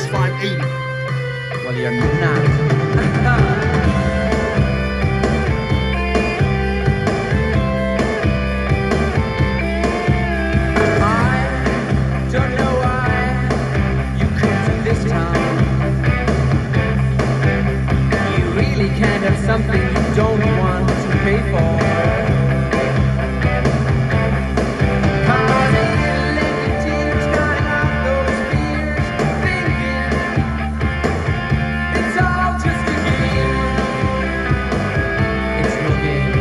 580. Well, you're not. Don't know why you come to this town. You really can't have something you don't want to pay for. Cause a little nicotine starting out those fears, thinking it's all just a game. It's no game.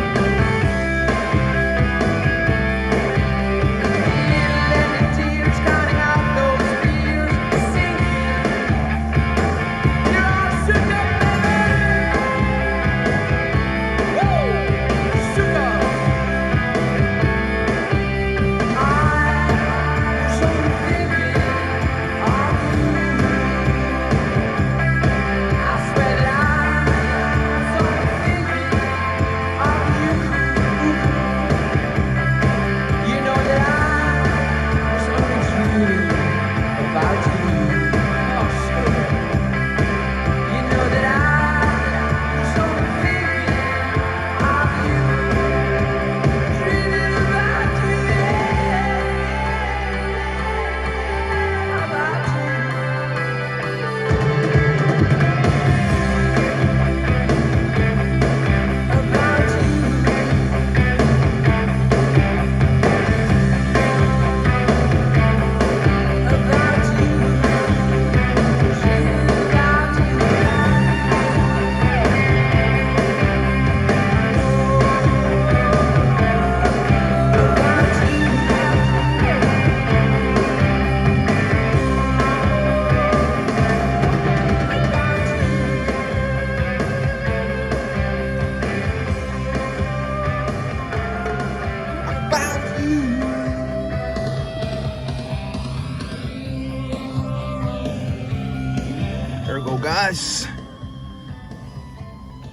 There we go, guys.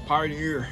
Party here.